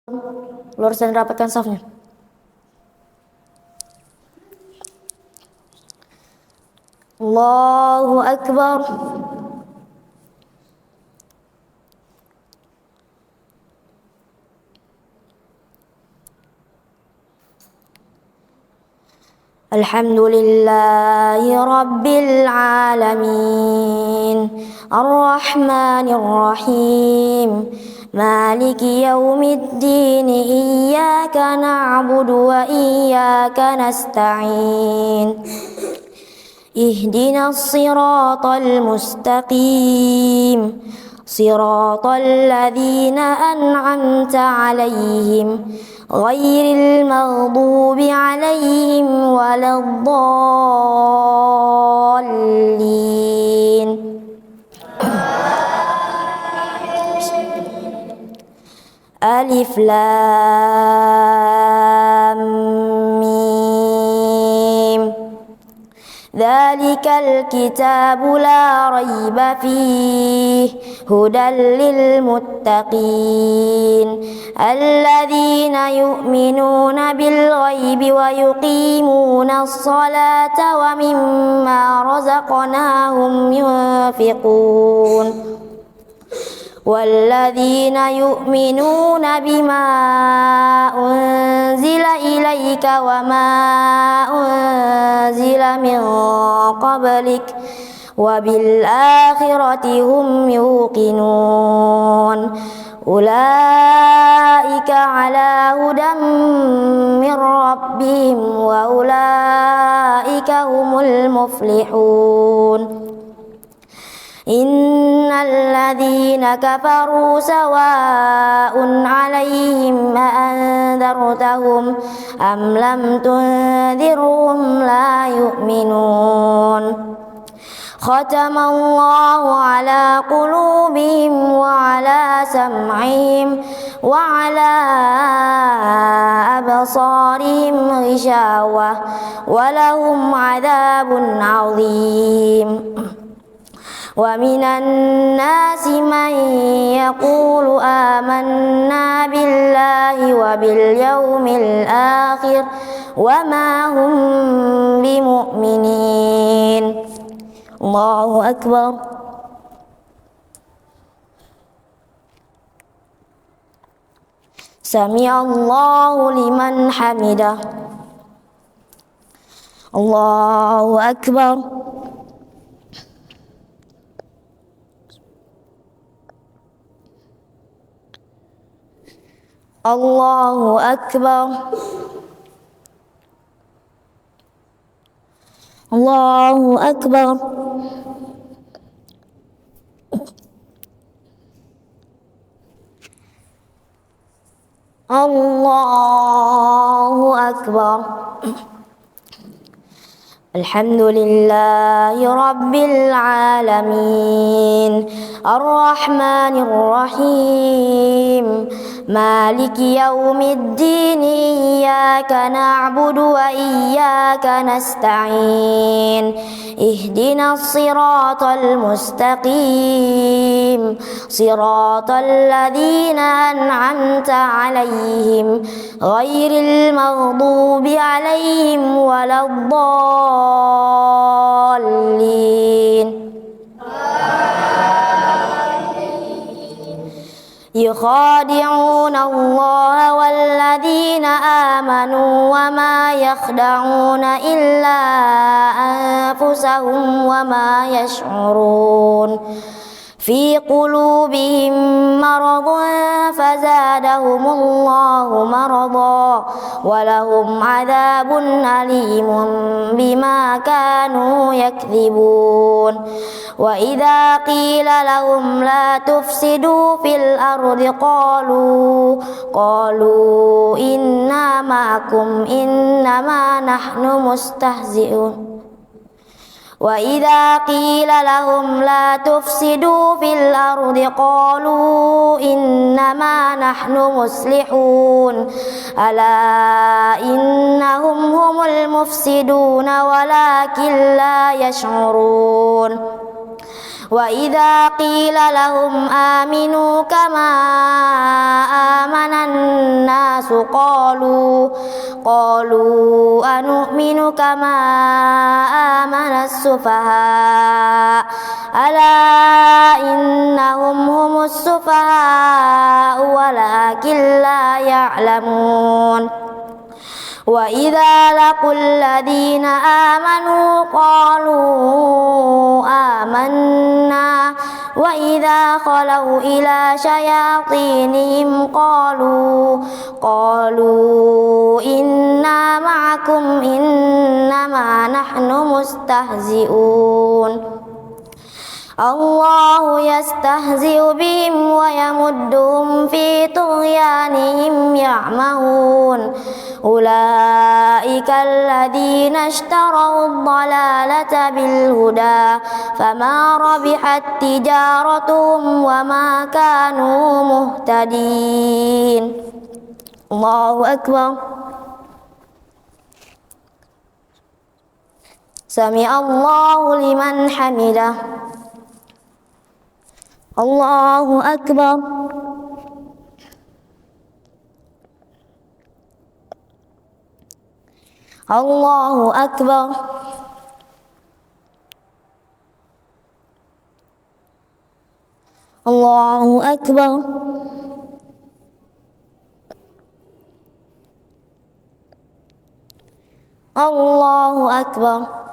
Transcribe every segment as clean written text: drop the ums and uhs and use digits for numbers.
Lurus dan rapatkan safnya. Allahu Akbar. Alhamdulillahi Rabbil Alamin Ar-Rahmanir Rahim Maliki Yawmiddin Iyyaka na'budu wa iyyaka nasta'in Ihdinas siratal mustaqim Siratal ladzina an'amta 'alaihim ghairil maghdubi 'alaihim waladdallin. Alif Lam Mim. Dzalikal kitabu la raiba fihi hudan lil muttaqin alladzina yu'minuna bil ghaibi wa yuqimunas salata wa mimma razaqnahum yunfiqun والذين يؤمنون بما أنزل إليك وما أنزل من قبلك وبالآخرة هم يوقنون أولئك على هدى من ربهم وأولئك هم المفلحون إن الذين كفروا سواء عليهم أأنذرتهم أم لم تنذرهم لا يؤمنون ختم الله على قلوبهم وعلى سمعهم وعلى أبصارهم غشاوة ولهم عذاب عظيم ومن الناس من يقول آمنا بالله وباليوم الآخر وما هم بمؤمنين الله أكبر سمع الله لمن حمده الله أكبر الله أكبر الله أكبر الله أكبر الحمد لله رب العالمين الرحمن الرحيم مالك يوم الدين إياك نعبد وإياك نستعين اهدنا الصراط المستقيم صراط الذين أنعمت عليهم غير المغضوب عليهم ولا الضالين يخادعون الله والذين آمنوا وما يخدعون إلا أنفسهم وما يشعرون في قلوبهم مرض فزادهم الله مرضا ولهم عذاب أليم بما كانوا يكذبون وإذا قيل لهم لا تفسدوا في الأرض قالوا إنا معكم إنما نحن مستهزئون وإذا قيل لهم لا تفسدوا في الأرض قالوا إنما نحن مصلحون ألا إنهم هم المفسدون ولكن لا يشعرون وإذا قيل لهم آمنوا كما آمن الناس قالوا أنؤمن كما آمن السفهاء ألا إنهم هم السفهاء ولكن لا يعلمون وإذا لقوا الذين آمنوا قالوا آمنا وإذا خلوا إلى شياطينهم قالوا إنا معكم إنما نحن مستهزئون الله يستهزئ بهم ويمدهم في طغيانهم يعمهون أولئك الذين اشتروا الضلالة بالهدى فما ربحت تجارتهم وما كانوا مهتدين الله أكبر سمع الله لمن حمده الله أكبر الله أكبر الله أكبر الله أكبر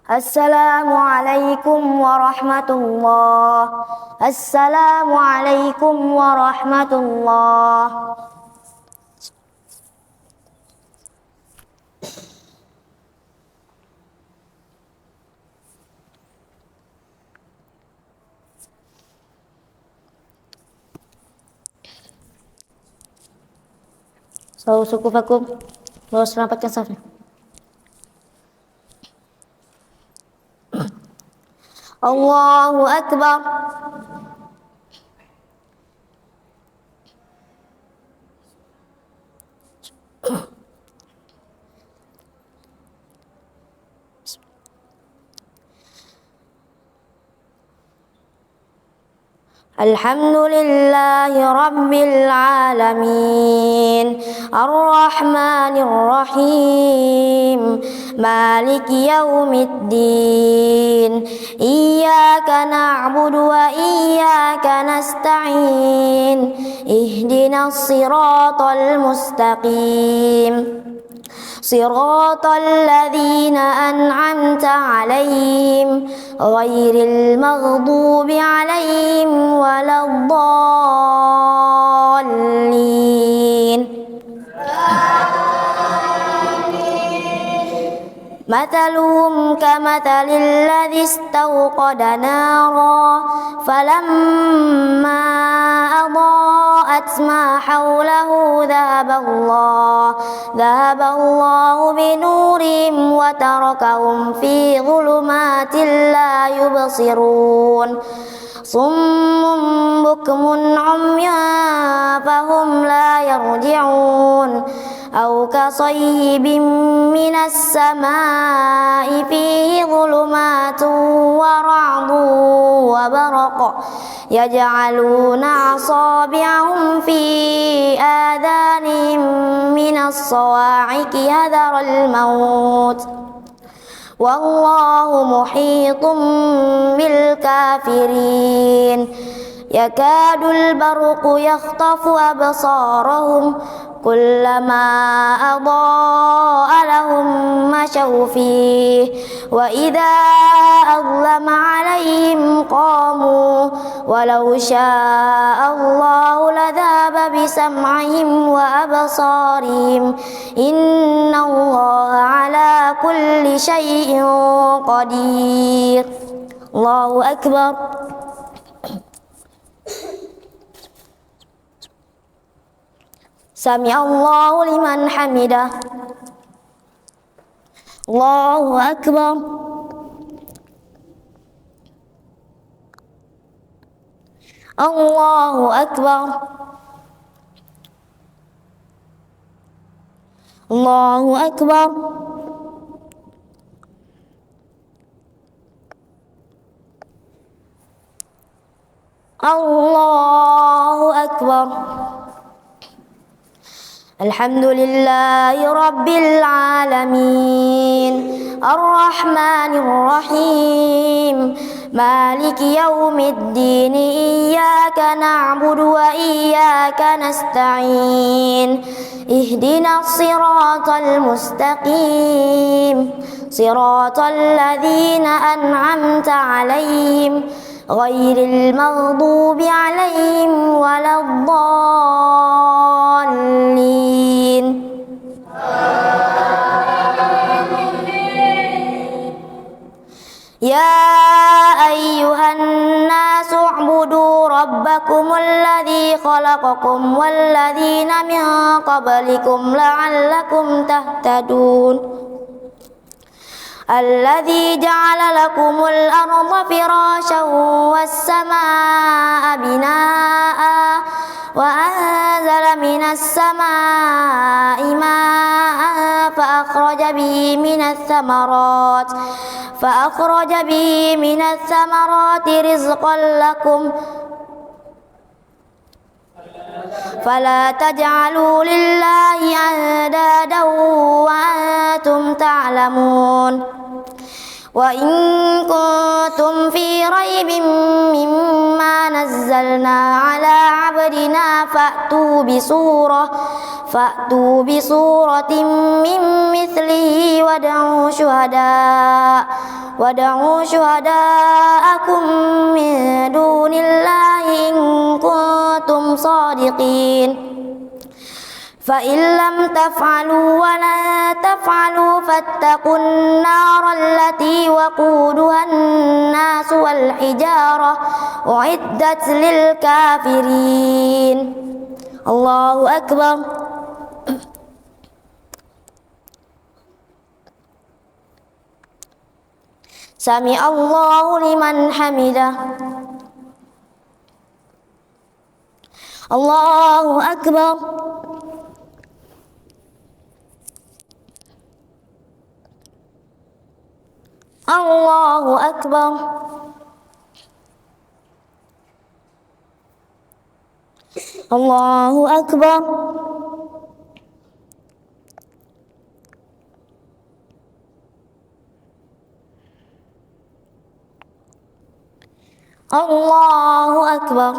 السلام عليكم ورحمة الله السلام عليكم ورحمة الله Sawu sukufakum Terus rapatkan safnya Allahu Akbar Alhamdulillahi Rabbil Alamin Ar-Rahmanir Rahim Maliki Yawmiddin Iyyaka na'budu wa iyyaka nasta'in Ihdinas siratal mustaqim صراط الذين أنعمت عليهم غير المغضوب عليهم ولا الضالين مثلهم كمثل الذي استوقد نارا فلما أضاءت ما حوله ذهب الله بنورهم وتركهم في ظلمات لا يبصرون صم بكم عمي فهم لا يرجعون أو كصيب من السماء فيه ظلمات ورعد وبرق يجعلون أصابعهم في آذانهم من الصواعق حذر الموت والله محيط بالكافرين يكاد البرق يخطف أبصارهم كلما أضاء لهم مشوا فيه وإذا أظلم عليهم قاموا ولو شاء الله لذهب بسمعهم وأبصارهم إن الله على كل شيء قدير الله أكبر سمع الله لمن حمده. الله أكبر. الله أكبر. الله أكبر. الله أكبر. الحمد لله رب العالمين الرحمن الرحيم مالك يوم الدين إياك نعبد وإياك نستعين اهدنا الصراط المستقيم صراط الذين أنعمت عليهم غير المغضوب عليهم ولا الضالين. يا أيها الناس اعبدوا ربكم الذي خلقكم والذين من قبلكم لعلكم تهتدون الذي جعل لكم الأرض فراشا والسماء بناء وأنزل من السماء ماء فأخرج به من الثمرات رزقا لكم فلا تجعلوا لله أندادا وأنتم تعلمون وإن كنتم في ريب مما نزلنا على عبدنا فأتوا بسورة من مثله وادعوا شهداءكم من دون الله إن كنتم صادقين فإن لم تفعلوا ولن تفعلوا فاتقوا النار التي وقودها الناس والحجارة أعدت للكافرين. الله أكبر. سمع الله لمن حمده. الله أكبر. الله أكبر. الله أكبر. الله أكبر.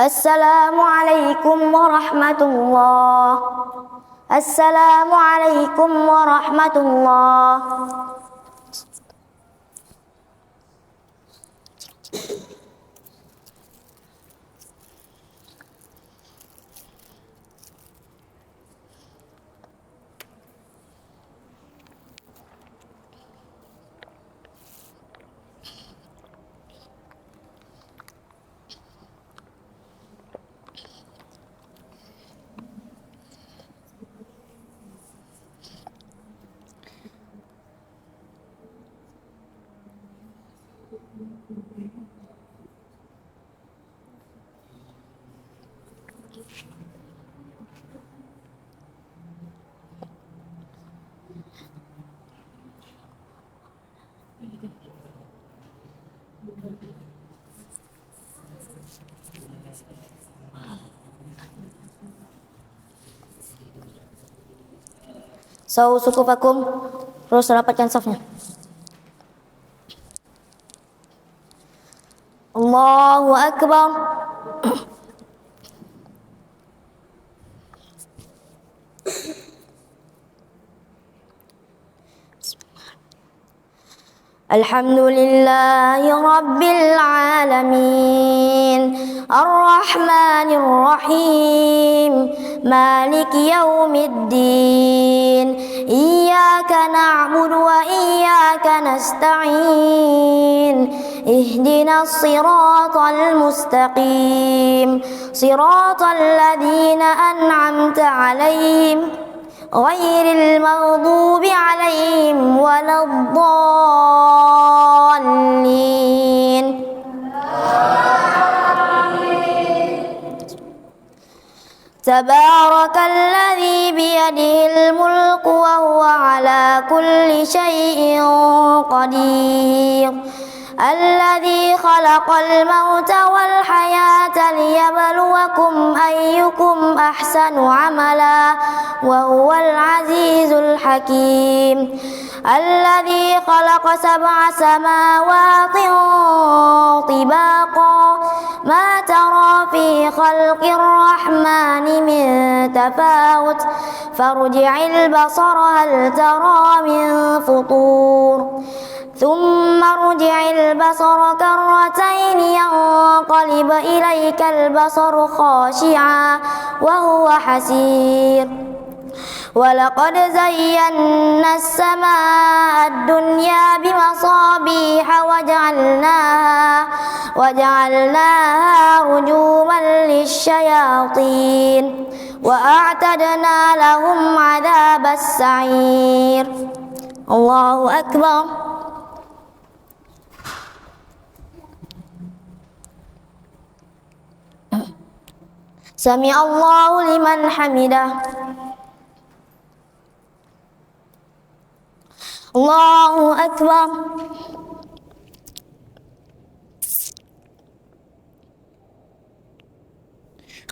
السلام عليكم ورحمة الله. السلام عليكم ورحمة الله. Sawu sukufakum, terus rapatkan safnya. Allahu Akbar. الحمد لله رب العالمين الرحمن الرحيم مالك يوم الدين إياك نعبد وإياك نستعين اهدنا الصراط المستقيم صراط الذين أنعمت عليهم غير المغضوب عليهم ولا الضالين. تبارك الذي بيده الملك وهو على كل شيء قدير الذي خلق الموت والحياة ليبلوكم أيكم أحسن عملا وهو العزيز الحكيم الذي خلق 7 سماوات طباقا ما ترى في خلق الرحمن من تفاوت فارجع البصر هل ترى من فطور ثم ارجع البصر كرتين ينقلب إليك البصر خاشعا وهو حسير ولقد زينا السماء الدنيا بمصابيح وجعلناها رجوما للشياطين وأعتدنا لهم عذاب السعير. الله أكبر. سمع الله لمن حمده. الله أكبر.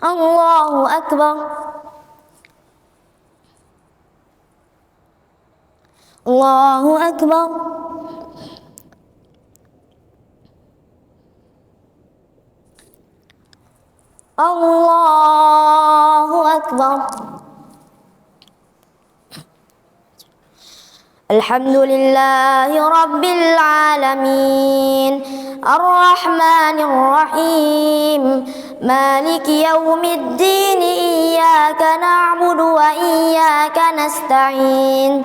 الله أكبر. الله أكبر. الله أكبر. الحمد لله رب العالمين الرحمن الرحيم مالك يوم الدين إياك نعبد وإياك نستعين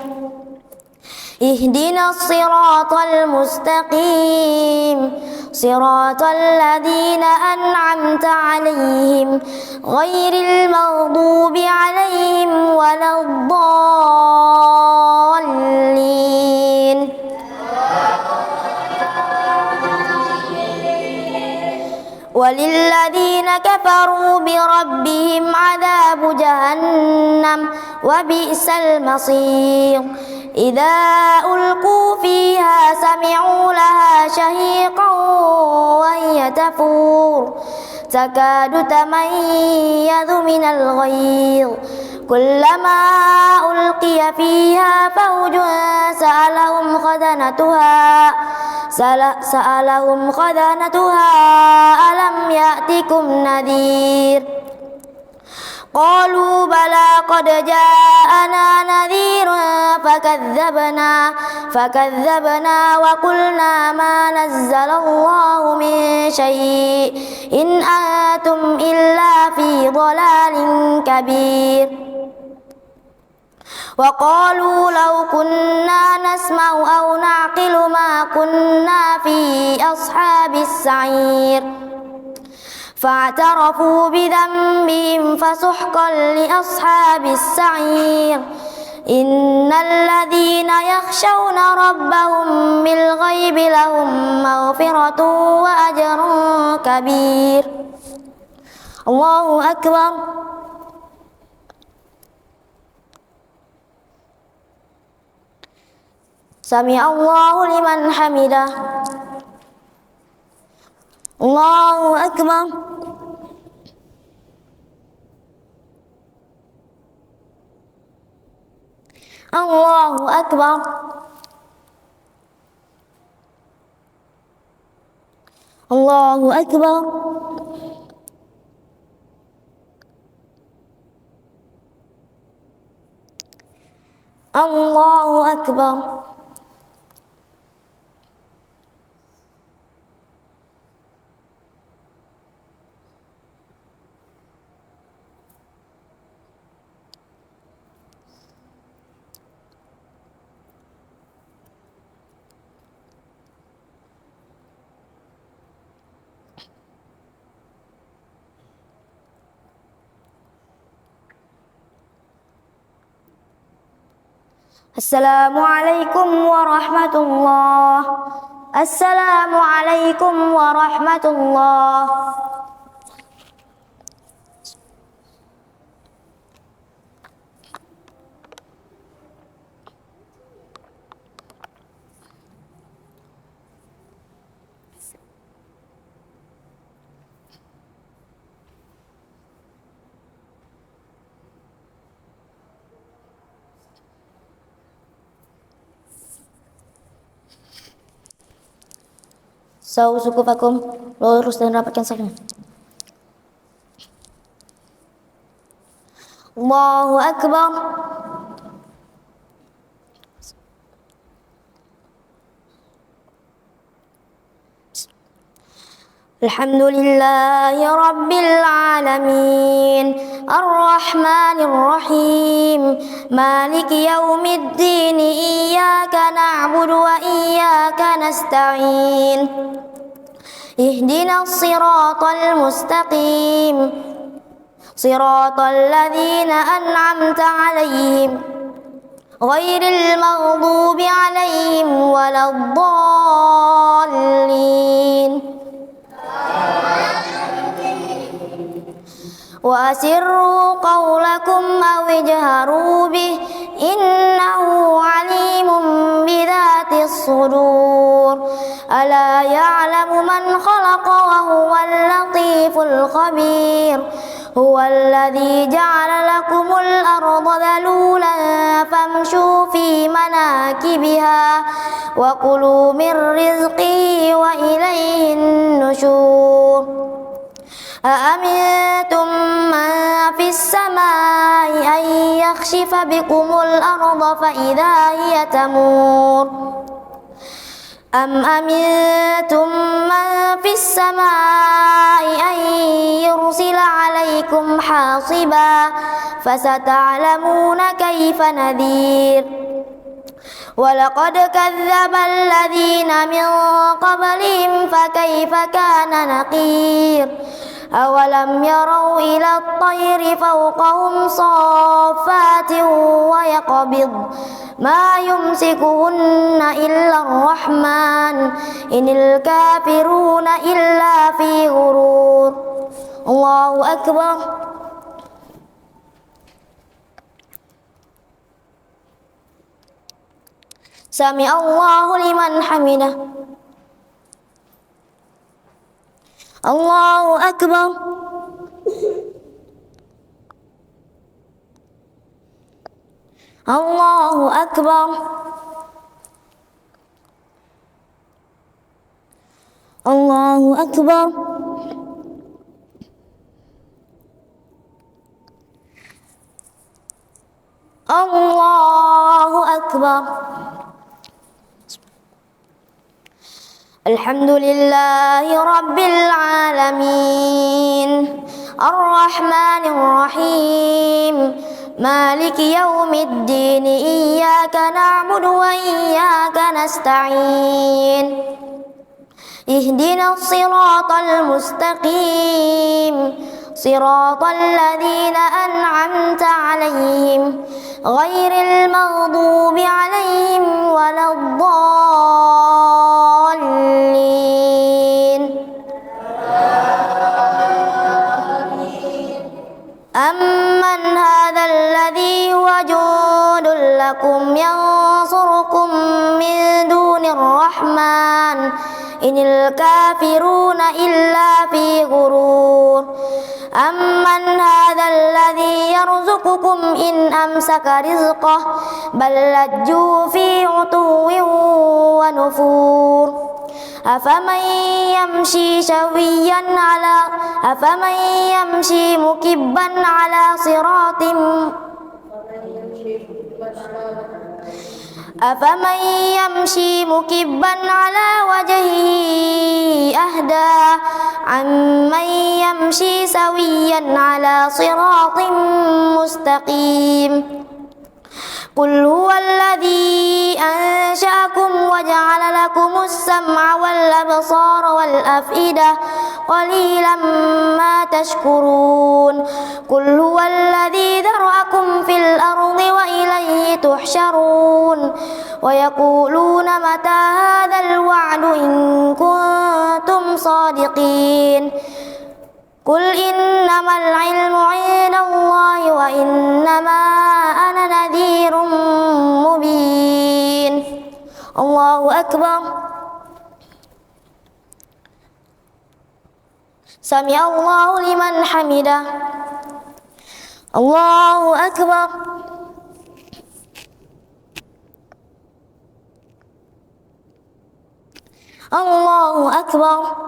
اهدنا الصراط المستقيم صراط الذين أنعمت عليهم غير المغضوب عليهم ولا الضالين. وللذين كفروا بربهم عذاب جهنم وبئس المصير إذا ألقوا فيها سمعوا لها شهيقا وهي تفور تكاد تميز من الغيظ كلما ألقي فيها فوج سألهم خزنتها ألم يأتكم نذير قالوا بلى قد جاءنا نذير فكذبنا وقلنا ما نزل الله من شيء إن أنتم إلا في ضلال كبير وقالوا لو كنا نسمع أو نعقل ما كنا في أصحاب السعير فاعترفوا بذنبهم فسحقا لأصحاب السعير إن الذين يخشون ربهم بالغيب لهم مغفرة وأجر كبير. الله أكبر. سمع الله لمن حمده. الله أكبر. الله أكبر. الله أكبر. الله أكبر. السلام عليكم ورحمة الله. السلام عليكم ورحمة الله. Sawu sukufakum, lurus dan rapatkan safnya. Allahu Akbar. Alhamdulillahi Rabbil Alamin, Ar-Rahmanir Rahim, Maliki Yaumiddin, Iyyaka na'budu wa iyyaka nasta'in. Ihdinas siratal mustaqim, siratal ladzina an'amta 'alaihim, ghairil maghdubi 'alaihim waladdallin. Wa asirru qawlakum aw ijharu bih, innahu alimun bidhatis sudur. Ala ya'lamu man khalaqa wa huwal latiful khabir. Huwal ladzi ja'ala lakumul arda dhalulan famshu fi manakibiha wa kulu min rizqihi wa ilayhin nusyur. أأمنتم من في السماء أن يخسف بكم الأرض فإذا هي تمور أم أمنتم من في السماء أن يرسل عليكم حاصبا فستعلمون كيف نذير ولقد كذب الذين من قبلهم فكيف كان نكير أولم يروا إلى الطير فوقهم صافات ويقبض ما يمسكهن إلا الرحمن إن الكافرون إلا في غرور. الله أكبر. سمع الله لمن حمده. الله أكبر. الله أكبر. الله أكبر. الله أكبر. الحمد لله رب العالمين، الرحمن الرحيم، مالك يوم الدين، إياك نعبد وإياك نستعين. اهدنا الصراط المستقيم، صراط الذين أنعمت عليهم غير المغضوب عليهم ولا الضالين. أمن هذا الذي هو جند لكم ينصركم من دون الرحمن إن الكافرون إلا في غرور. أمن هذا الذي يرزقكم إن أمسك رزقه بل لجوا في عتو ونفور. أفمن يمشي مكبا على صراط أفمن يمشي مكبا على وجهه أهدى عمن يمشي سويا على صراط مستقيم. قل هو الذي أنشأكم وجعل لكم السمع والأبصار والأفئدة قليلا ما تشكرون قل هو الذي ذرأكم في الأرض وإليه تحشرون ويقولون متى هذا الوعد إن كنتم صادقين قل إنما العلم عند الله وإنما أنا نذير مبين الله أكبر سمع الله لمن حمده الله أكبر الله أكبر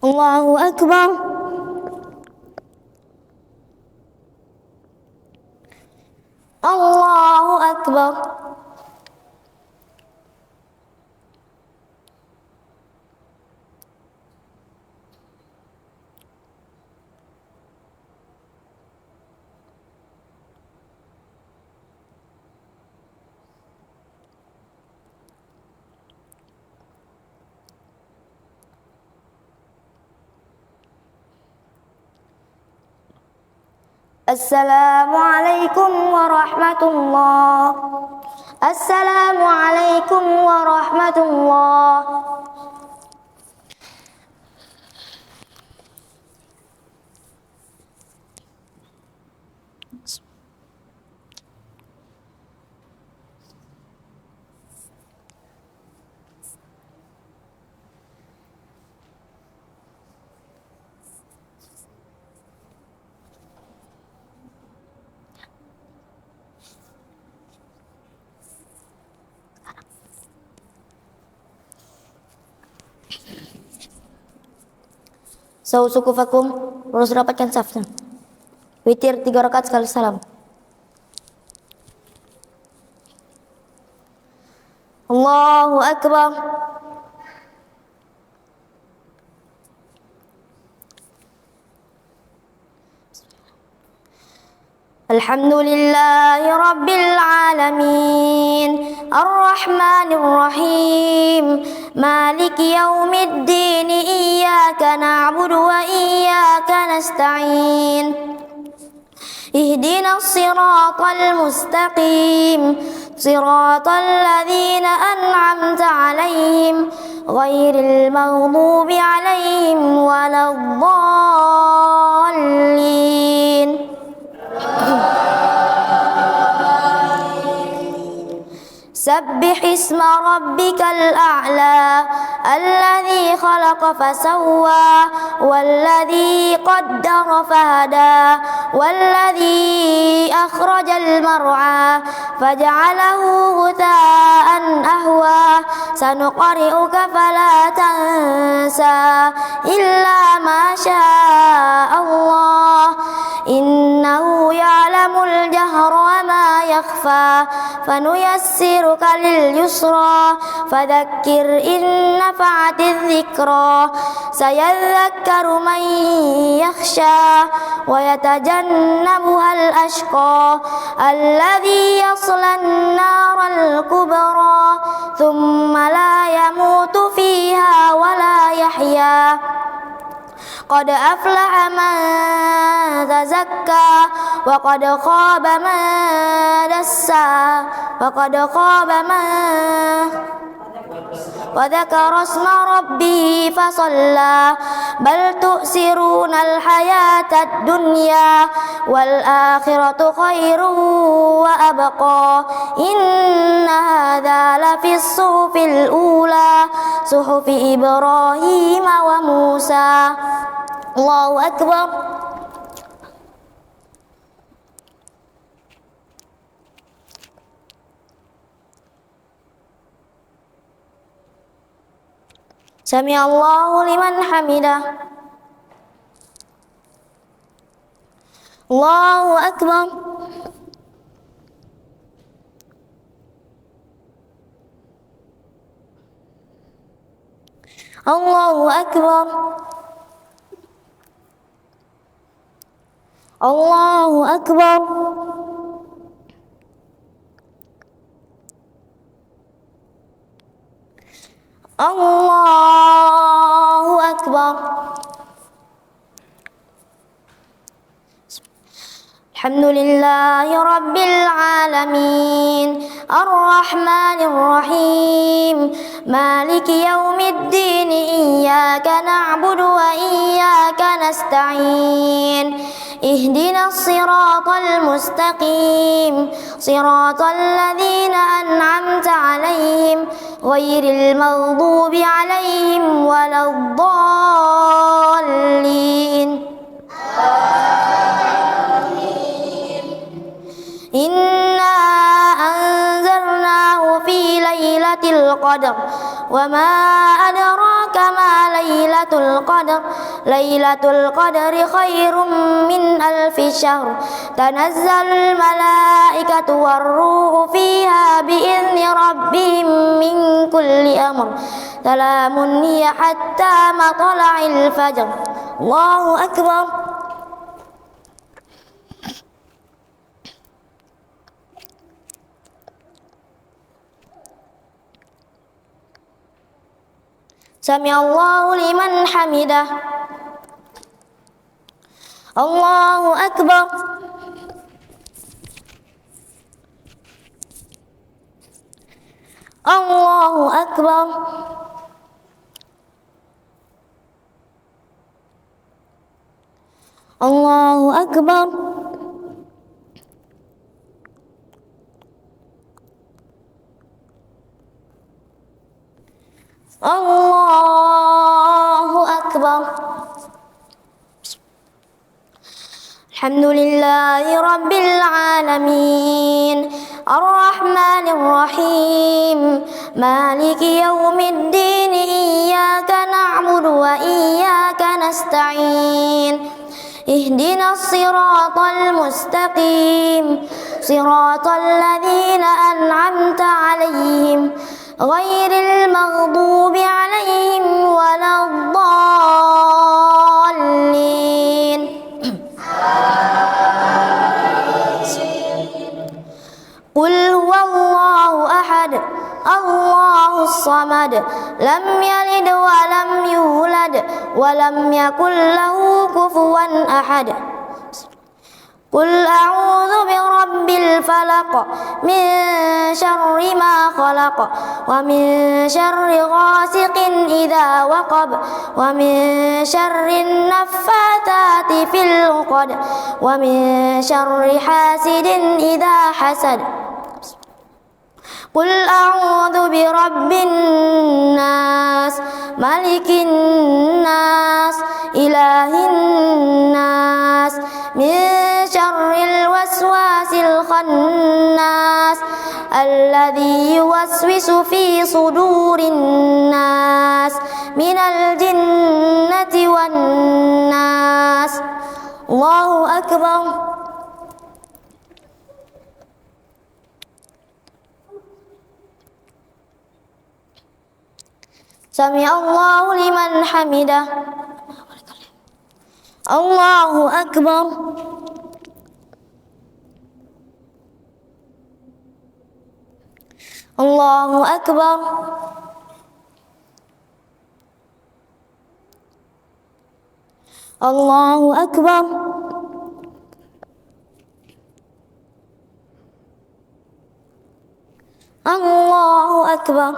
الله أكبر الله أكبر السلام عليكم ورحمة الله السلام عليكم ورحمة الله Sukufakum harus dapatkan safnya. Witir 3 rakaat sekali salam. Allahu Akbar. Alhamdulillahi Rabbil Alamin Ar-Rahmanir Rahim Maliki Yaumiddin Iyyaka na'budu wa iyyaka nasta'in Ihdinas siratal mustaqim Siratal ladzina an'amta 'alaihim ghairil maghdubi 'alaihim waladdallin سبح اسم ربك الأعلى الذي خلق فسوى والذي قدر فهدى والذي أخرج المرعى فجعله غثاء أهوى سنقرئك فلا تنسى إلا ما شاء الله إنه يعلم الجهر وما يخفى فنيسرك لليسرى فذكر إن نفعت الذكرى سيذكر من يخشى ويتجنبها الأشقى الذي يصلى النار الكبرى ثم لا يموت فيها ولا يحيا قد أفلح من تزكى وقد خاب من دسى وذكر اسم ربه فصلى بل تؤثرون الحياة الدنيا والآخرة خير وأبقى إن هذا لفي الصحف الأولى صحف إبراهيم وموسى الله أكبر سمع الله لمن حمده الله أكبر الله أكبر الله أكبر. الله أكبر. الحمد لله رب العالمين الرحمن الرحيم مالك يوم الدين إياك نعبد وإياك نستعين اهدنا الصراط المستقيم صراط الذين أنعمت عليهم غير المغضوب عليهم ولا الضالين. إنا أنزلناه في ليلة القدر وما أدراك ما ليلة القدر ليلة القدر خير من 1000 شهر تنزل الملائكة والروح فيها بإذن ربهم من كل أمر سلام هي حتى مطلع الفجر. الله أكبر. سمع الله لمن حمده. الله أكبر. الله أكبر. الله أكبر. الله أكبر. الحمد لله رب العالمين الرحمن الرحيم مالك يوم الدين إياك نعبد وإياك نستعين اهدنا الصراط المستقيم صراط الذين أنعمت عليهم غير المغضوب عليهم ولا الضالين. قل هو الله أحد الله الصمد لم يلد ولم يولد ولم يكن له كفوا أحد. قل أعوذ برب الفلق من شر ما خلق ومن شر غاسق إذا وقب ومن شر النفاثات في العقد ومن شر حاسد إذا حسد. قل أعوذ برب الناس ملك الناس إله الناس من شر الوسواس الخناس الذي يوسوس في صدور الناس من الجنة والناس. الله أكبر. سمع الله لمن حمده. الله أكبر. الله أكبر. الله أكبر. الله أكبر.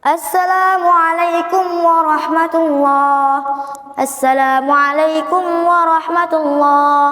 السلام عليكم ورحمة الله. السلام عليكم ورحمة الله.